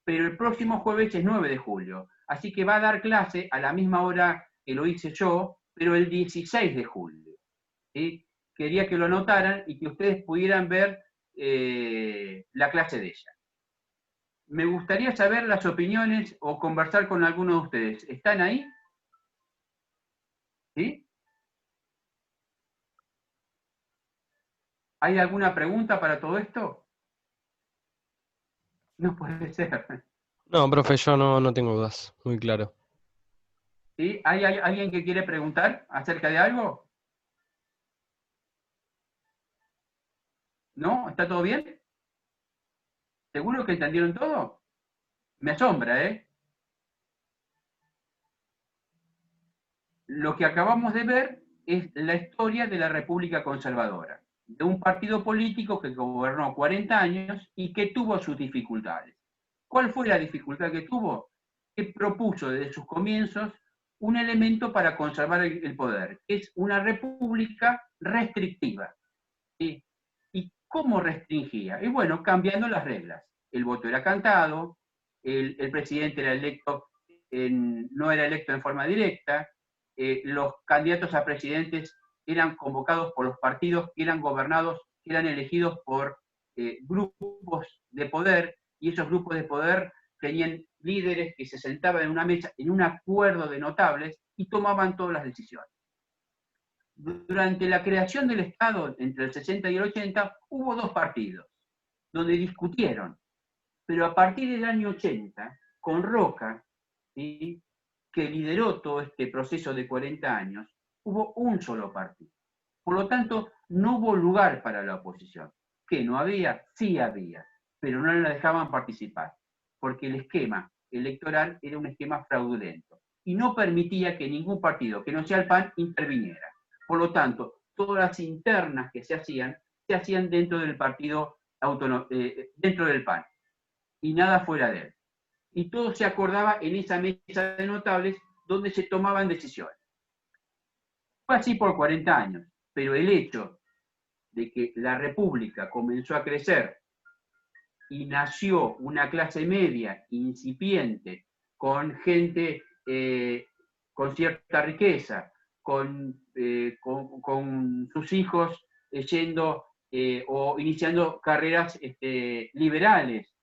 pero el próximo jueves es 9 de julio, así que va a dar clase a la misma hora que lo hice yo, pero el 16 de julio. ¿Sí? Quería que lo anotaran y que ustedes pudieran ver la clase de ella. Me gustaría saber las opiniones o conversar con alguno de ustedes. ¿Están ahí? ¿Sí? ¿Hay alguna pregunta para todo esto? No puede ser. No, profe, yo no tengo dudas. Muy claro. ¿Sí? ¿Hay alguien que quiere preguntar acerca de algo? ¿No? ¿Está todo bien? ¿Seguro que entendieron todo? Me asombra, ¿eh? Lo que acabamos de ver es la historia de la República Conservadora, de un partido político que gobernó 40 años y que tuvo sus dificultades. ¿Cuál fue la dificultad que tuvo? Que propuso desde sus comienzos un elemento para conservar el poder, que es una república restrictiva. ¿Sí? ¿Y cómo restringía? Y bueno, cambiando las reglas. El voto era cantado, el presidente era electo no era electo en forma directa, los candidatos a presidentes eran convocados por los partidos que eran gobernados, que eran elegidos por grupos de poder, y esos grupos de poder tenían líderes que se sentaban en una mesa, en un acuerdo de notables, y tomaban todas las decisiones. Durante la creación del Estado, entre el 60 y el 80, hubo dos partidos, donde discutieron, pero a partir del año 80, con Roca, ¿sí?, que lideró todo este proceso de 40 años, hubo un solo partido. Por lo tanto, no hubo lugar para la oposición. ¿Que no había? Sí había, pero no la dejaban participar, porque el esquema electoral era un esquema fraudulento y no permitía que ningún partido que no sea el PAN interviniera. Por lo tanto, todas las internas que se hacían dentro del partido dentro del PAN y nada fuera de él. Y todo se acordaba en esa mesa de notables donde se tomaban decisiones. Fue así por 40 años, pero el hecho de que la República comenzó a crecer y nació una clase media incipiente, con gente con cierta riqueza, con sus hijos yendo o iniciando carreras liberales,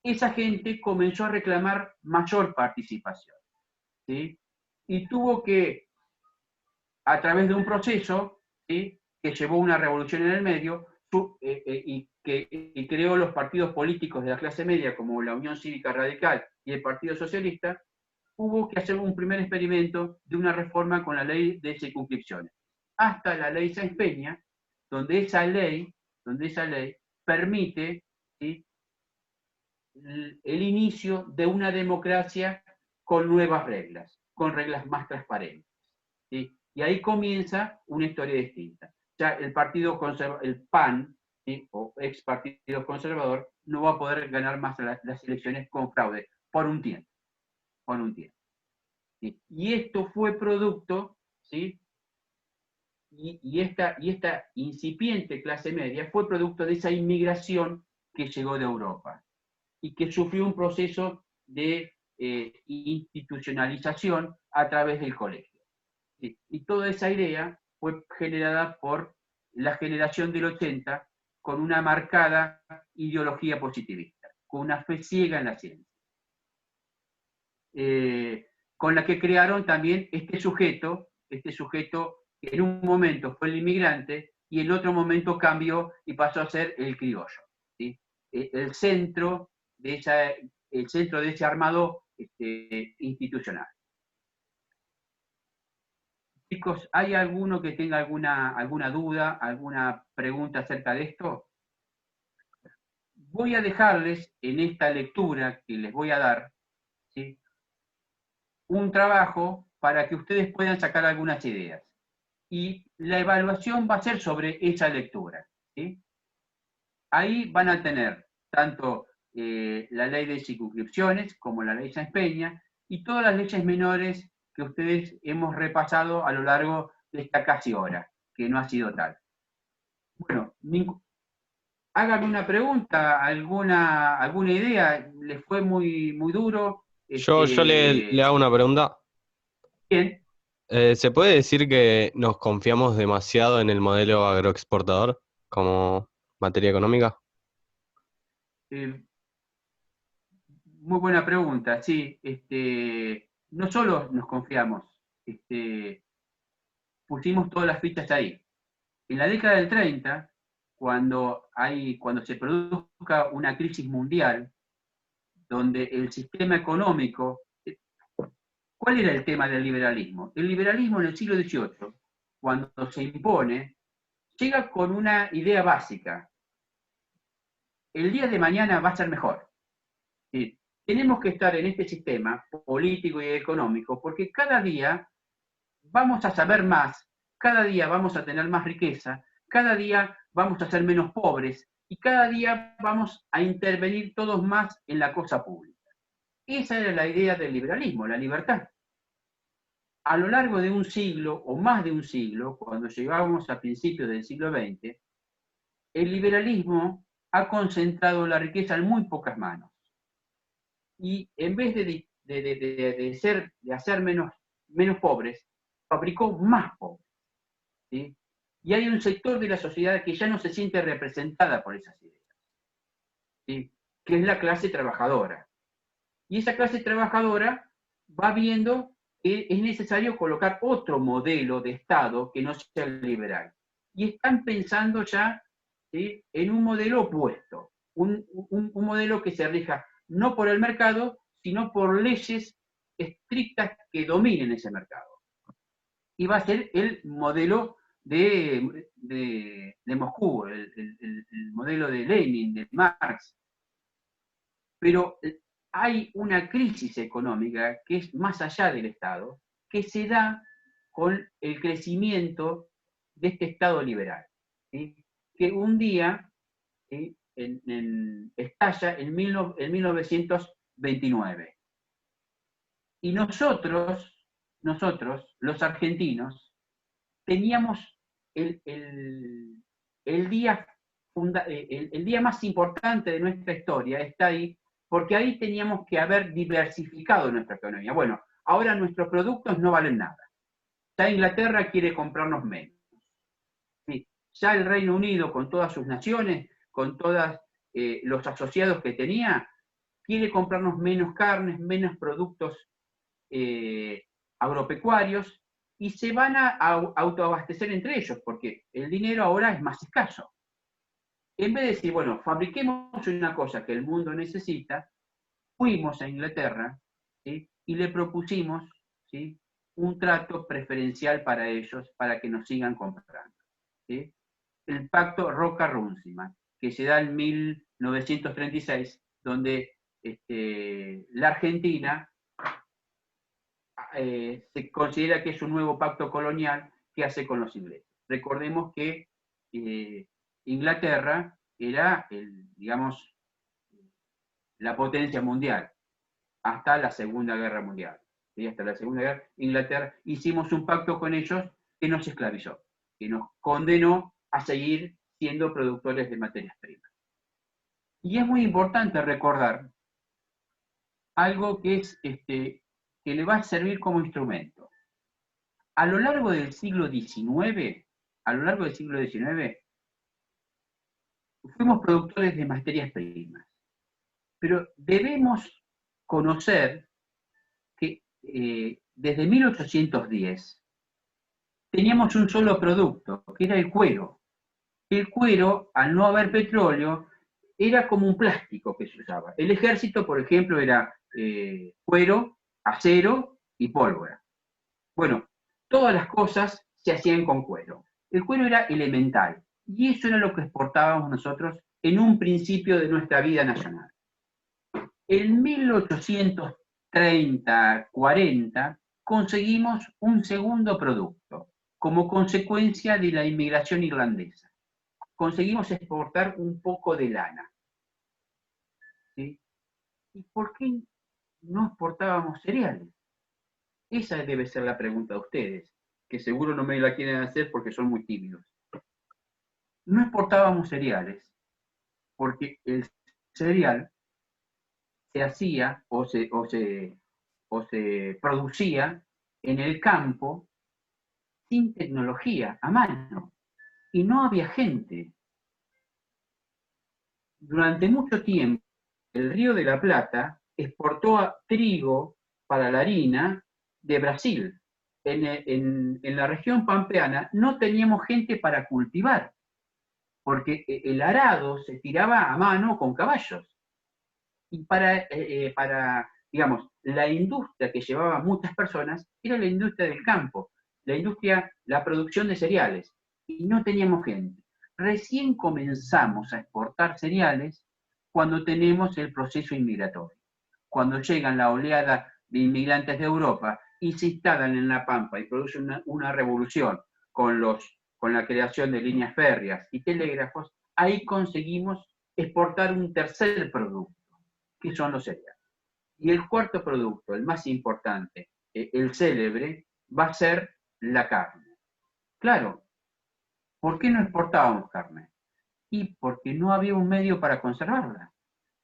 esa gente comenzó a reclamar mayor participación, ¿sí? Y tuvo que, a través de un proceso, ¿sí?, que llevó una revolución en el medio y creó los partidos políticos de la clase media, como la Unión Cívica Radical y el Partido Socialista, hubo que hacer un primer experimento de una reforma con la ley de circunscripciones, hasta la ley Sáenz Peña, donde donde esa ley permite, ¿sí?, el inicio de una democracia con nuevas reglas, con reglas más transparentes, ¿sí? Y ahí comienza una historia distinta. Ya el PAN, ¿sí?, o ex partido conservador, no va a poder ganar más las elecciones con fraude por un tiempo, por un tiempo. ¿Sí? Y esto fue producto, ¿sí?, y esta incipiente clase media fue producto de esa inmigración que llegó de Europa y que sufrió un proceso de institucionalización a través del colegio. ¿Sí? Y toda esa idea fue generada por la generación del 80 con una marcada ideología positivista, con una fe ciega en la ciencia, con la que crearon también este sujeto que en un momento fue el inmigrante y en otro momento cambió y pasó a ser el criollo, ¿sí? El centro de ese armado institucional. Chicos, ¿hay alguno que tenga alguna duda, alguna pregunta acerca de esto? Voy a dejarles en esta lectura que les voy a dar, ¿sí?, un trabajo para que ustedes puedan sacar algunas ideas. Y la evaluación va a ser sobre esa lectura, ¿sí? Ahí van a tener tanto la ley de circunscripciones como la ley Sáenz Peña y todas las leyes menores que ustedes hemos repasado a lo largo de esta casi hora, que no ha sido tal. Bueno, háganme una pregunta, alguna idea, ¿les fue muy duro? Yo le hago una pregunta. Bien. ¿Se puede decir que nos confiamos demasiado en el modelo agroexportador como materia económica? eh, Muy buena pregunta, sí. No solo nos confiamos, pusimos todas las fichas ahí. En la década del 30, cuando se produzca una crisis mundial, donde el sistema económico... ¿Cuál era el tema del liberalismo? El liberalismo en el siglo XVIII, cuando se impone, llega con una idea básica. El día de mañana va a ser mejor. ¿Sí? Tenemos que estar en este sistema político y económico porque cada día vamos a saber más, cada día vamos a tener más riqueza, cada día vamos a ser menos pobres y cada día vamos a intervenir todos más en la cosa pública. Esa era la idea del liberalismo, la libertad. A lo largo de un siglo o más de un siglo, cuando llegamos a principios del siglo XX, el liberalismo ha concentrado la riqueza en muy pocas manos. Y en vez de hacer menos pobres, fabricó más pobres. ¿Sí? Y hay un sector de la sociedad que ya no se siente representada por esas ideas, ¿sí? Que es la clase trabajadora. Y esa clase trabajadora va viendo que es necesario colocar otro modelo de Estado que no sea liberal. Y están pensando ya, ¿sí?, en un modelo opuesto, un modelo que se rija no por el mercado, sino por leyes estrictas que dominen ese mercado. Y va a ser el modelo de Moscú, el modelo de Lenin, de Marx. Pero hay una crisis económica que es más allá del Estado, que se da con el crecimiento de este Estado liberal, ¿sí? Que un día, ¿sí?, estalla en 1929. Y nosotros, los argentinos, teníamos el día el día más importante de nuestra historia, está ahí, porque ahí teníamos que haber diversificado nuestra economía. Bueno, ahora nuestros productos no valen nada. Ya Inglaterra quiere comprarnos menos. Sí, ya el Reino Unido, con todas sus naciones, con todos los asociados que tenía, quiere comprarnos menos carnes, menos productos agropecuarios, y se van a autoabastecer entre ellos, porque el dinero ahora es más escaso. En vez de decir, bueno, fabriquemos una cosa que el mundo necesita, fuimos a Inglaterra, ¿sí?, y le propusimos, ¿sí?, un trato preferencial para ellos, para que nos sigan comprando, ¿sí? El pacto Roca-Runciman, que se da en 1936, donde la Argentina se considera que es un nuevo pacto colonial que hace con los ingleses. Recordemos que Inglaterra era, digamos, la potencia mundial hasta la Segunda Guerra Mundial. ¿Sí? Hasta la Segunda Guerra, Inglaterra, hicimos un pacto con ellos que nos esclavizó, que nos condenó a seguir siendo productores de materias primas. Y es muy importante recordar algo que es que le va a servir como instrumento. A lo largo del siglo XIX, fuimos productores de materias primas, pero debemos conocer que desde 1810 teníamos un solo producto, que era el cuero. El cuero, al no haber petróleo, era como un plástico que se usaba. El ejército, por ejemplo, era cuero, acero y pólvora. Bueno, todas las cosas se hacían con cuero. El cuero era elemental, y eso era lo que exportábamos nosotros en un principio de nuestra vida nacional. En 1830-40 conseguimos un segundo producto, como consecuencia de la inmigración irlandesa. Conseguimos exportar un poco de lana. ¿Sí? ¿Y por qué no exportábamos cereales? Esa debe ser la pregunta de ustedes, que seguro no me la quieren hacer porque son muy tímidos. No exportábamos cereales porque el cereal se hacía o se producía en el campo sin tecnología, a mano, y no había gente. Durante mucho tiempo, el Río de la Plata exportó trigo para la harina de Brasil. en la región pampeana no teníamos gente para cultivar, porque el arado se tiraba a mano con caballos. Y digamos, la industria que llevaba muchas personas era la industria del campo, la producción de cereales, y no teníamos gente. Recién comenzamos a exportar cereales cuando tenemos el proceso inmigratorio. Cuando llegan la oleada de inmigrantes de Europa y se instalan en La Pampa y producen una revolución con la creación de líneas férreas y telégrafos, ahí conseguimos exportar un tercer producto, que son los cereales. Y el cuarto producto, el más importante, el célebre, va a ser la carne. Claro, ¿por qué no exportábamos carne? Y porque no había un medio para conservarla.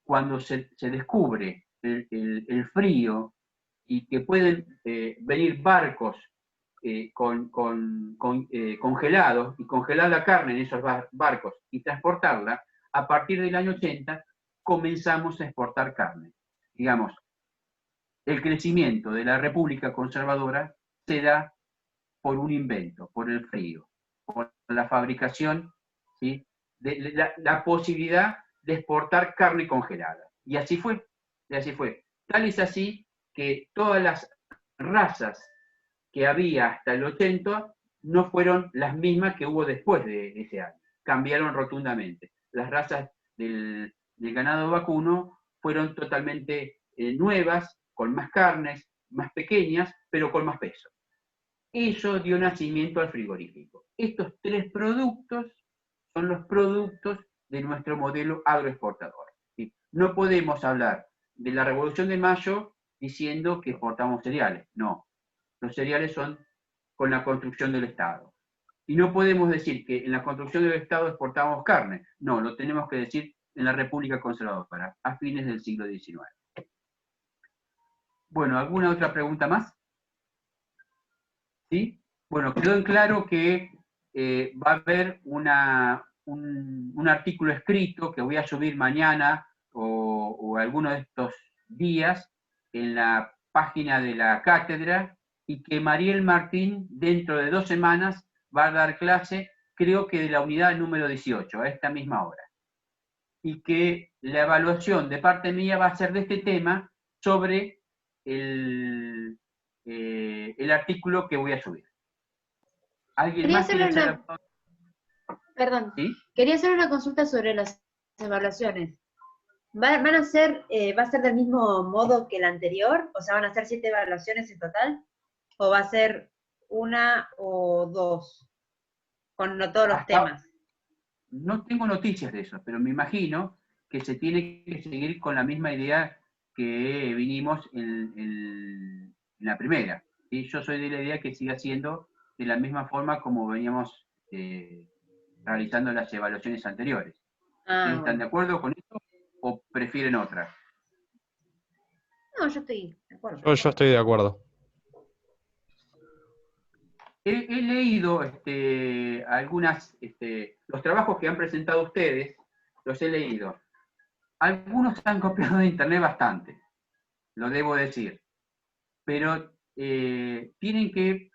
Cuando se descubre el frío y que pueden venir barcos congelados y congelar la carne en esos barcos y transportarla, a partir del año 80 comenzamos a exportar carne. Digamos, el crecimiento de la República Conservadora se da por un invento, por el frío, por la fabricación, ¿sí? La posibilidad de exportar carne congelada. Y así fue, y así fue. Tal es así que todas las razas que había hasta el 80 no fueron las mismas que hubo después de ese año. Cambiaron rotundamente. Las razas del ganado vacuno fueron totalmente nuevas, con más carnes, más pequeñas, pero con más peso. Eso dio nacimiento al frigorífico. Estos tres productos son los productos de nuestro modelo agroexportador. ¿Sí? No podemos hablar de la Revolución de Mayo diciendo que exportamos cereales. No, los cereales son con la construcción del Estado. Y no podemos decir que en la construcción del Estado exportamos carne. No, lo tenemos que decir en la República Conservadora, a fines del siglo XIX. Bueno, ¿alguna otra pregunta más? ¿Sí? Bueno, quedó en claro que va a haber un artículo escrito que voy a subir mañana o alguno de estos días en la página de la cátedra y que Mariel Martín dentro de 2 semanas va a dar clase, creo que de la unidad número 18, a esta misma hora. Y que la evaluación de parte mía va a ser de este tema sobre el artículo que voy a subir. ¿Alguien Quería más quiere hacerle hacer una, perdón, ¿Sí? quería hacer una consulta sobre las evaluaciones. ¿Van a ser, va a ser del mismo modo que la anterior? O sea, ¿van a ser 7 evaluaciones en total? ¿O va a ser una o dos? Con todos los temas. No tengo noticias de eso, pero me imagino que se tiene que seguir con la misma idea que vinimos en la primera. ¿Sí? Yo soy de la idea que siga siendo de la misma forma como veníamos realizando las evaluaciones anteriores. ¿Ustedes están de acuerdo con esto o prefieren otra? No, yo estoy de acuerdo. Yo estoy de acuerdo. He leído los trabajos que han presentado ustedes, los he leído. Algunos han copiado de internet bastante, lo debo decir, pero tienen que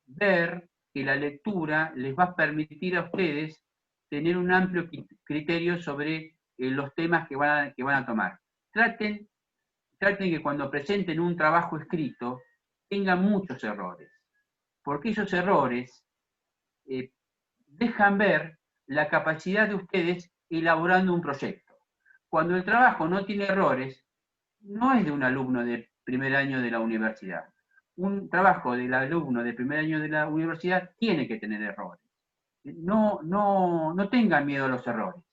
ver que la lectura les va a permitir a ustedes tener un amplio criterio sobre los temas que van a tomar. Traten que cuando presenten un trabajo escrito tengan muchos errores, porque esos errores dejan ver la capacidad de ustedes elaborando un proyecto. Cuando el trabajo no tiene errores, no es de un alumno de primer año de la universidad. Un trabajo del alumno de primer año de la universidad tiene que tener errores. No tengan miedo a los errores.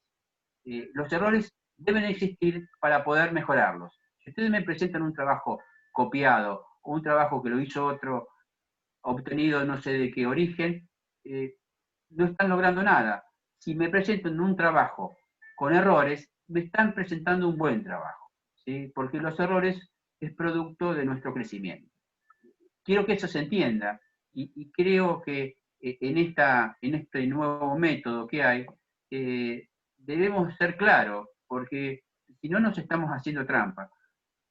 Los errores deben existir para poder mejorarlos. Si ustedes me presentan un trabajo copiado o un trabajo que lo hizo otro, obtenido no sé de qué origen, no están logrando nada. Si me presentan un trabajo con errores, me están presentando un buen trabajo, ¿sí? Porque los errores es producto de nuestro crecimiento. Quiero que eso se entienda y creo que en este nuevo método que hay, debemos ser claros, porque si no nos estamos haciendo trampa.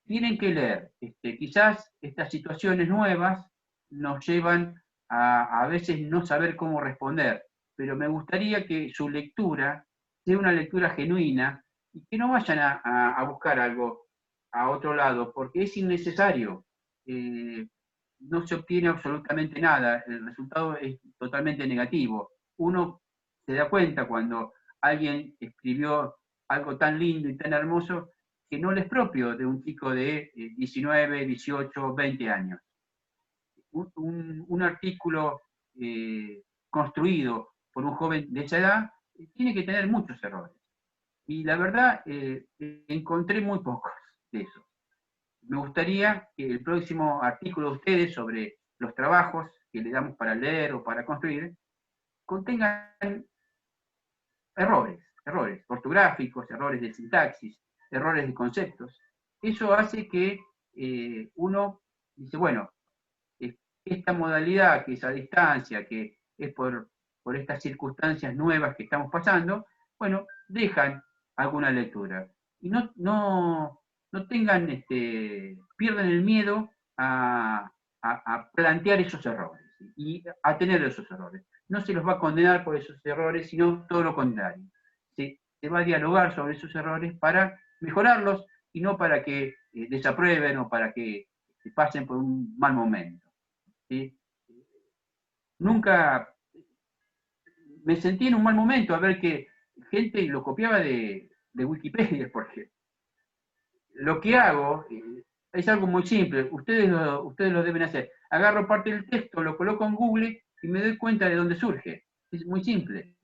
Tienen que leer quizás estas situaciones nuevas nos llevan a veces no saber cómo responder, pero me gustaría que su lectura sea una lectura genuina y que no vayan a buscar algo a otro lado, porque es innecesario. No se obtiene absolutamente nada, el resultado es totalmente negativo. Uno se da cuenta cuando alguien escribió algo tan lindo y tan hermoso que no le es propio de un chico de 19, 18, 20 años. Un artículo construido por un joven de esa edad tiene que tener muchos errores. Y la verdad, encontré muy pocos de esos. Me gustaría que el próximo artículo de ustedes sobre los trabajos que le damos para leer o para construir contengan errores ortográficos, errores de sintaxis, errores de conceptos. Eso hace que uno dice, bueno, esta modalidad que es a distancia, que es por estas circunstancias nuevas que estamos pasando, bueno, dejan alguna lectura. Y no tengan, pierdan el miedo a plantear esos errores y a tener esos errores. No se los va a condenar por esos errores, sino todo lo contrario. Se va a dialogar sobre esos errores para mejorarlos y no para que desaprueben o para que pasen por un mal momento. ¿Sí? Nunca me sentí en un mal momento a ver que gente lo copiaba de Wikipedia, porque lo que hago es algo muy simple, ustedes lo deben hacer. Agarro parte del texto, lo coloco en Google y me doy cuenta de dónde surge. Es muy simple.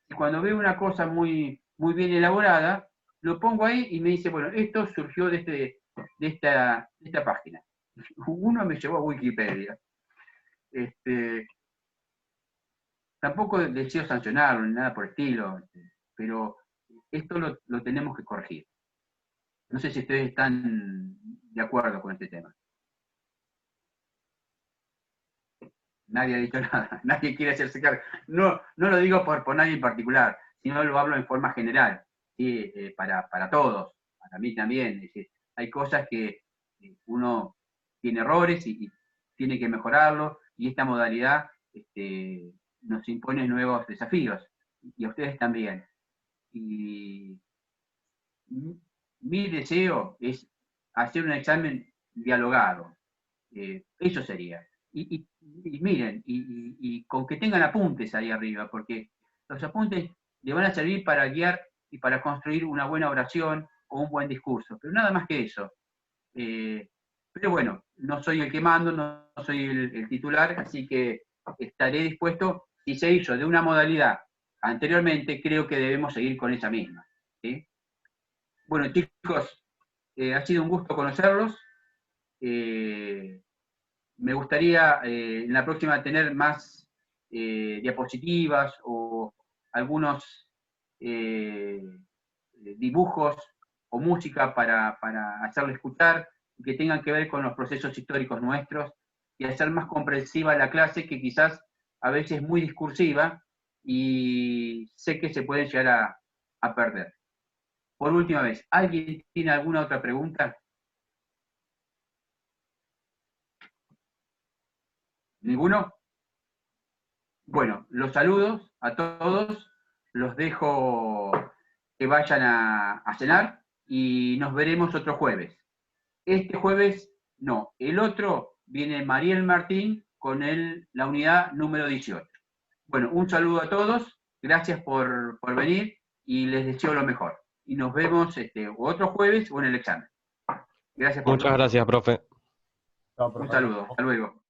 Y cuando veo una cosa muy, muy bien elaborada, lo pongo ahí y me dice, bueno, esto surgió de esta página. Uno me llevó a Wikipedia. Tampoco deseo sancionarlo ni nada por el estilo, pero esto lo tenemos que corregir. No sé si ustedes están de acuerdo con este tema. Nadie ha dicho nada, nadie quiere hacerse cargo. No lo digo por nadie en particular, sino lo hablo en forma general, ¿sí? Para todos, para mí también. Es decir, hay cosas que uno tiene errores y tiene que mejorarlo, y esta modalidad nos impone nuevos desafíos, y a ustedes también. Y mi deseo es hacer un examen dialogado. Eso sería. Y miren, y con que tengan apuntes ahí arriba, porque los apuntes le van a servir para guiar y para construir una buena oración o un buen discurso, pero nada más que eso. Pero bueno, no soy el que mando, no soy el titular, así que estaré dispuesto, si se hizo de una modalidad anteriormente, creo que debemos seguir con esa misma. ¿Sí? Bueno, chicos, ha sido un gusto conocerlos. Me gustaría en la próxima tener más diapositivas o algunos dibujos o música para hacerle escuchar, que tengan que ver con los procesos históricos nuestros y hacer más comprensiva la clase, que quizás a veces es muy discursiva y sé que se puede llegar a perder. Por última vez, ¿alguien tiene alguna otra pregunta? ¿Ninguno? Bueno, los saludos a todos, los dejo que vayan a cenar y nos veremos otro jueves. Este jueves, no, el otro viene Mariel Martín con la unidad número 18. Bueno, un saludo a todos, gracias por venir y les deseo lo mejor. Y nos vemos otro jueves o en el examen. Gracias por todo. Muchas gracias, profe. Chao, profe. Un saludo, hasta luego.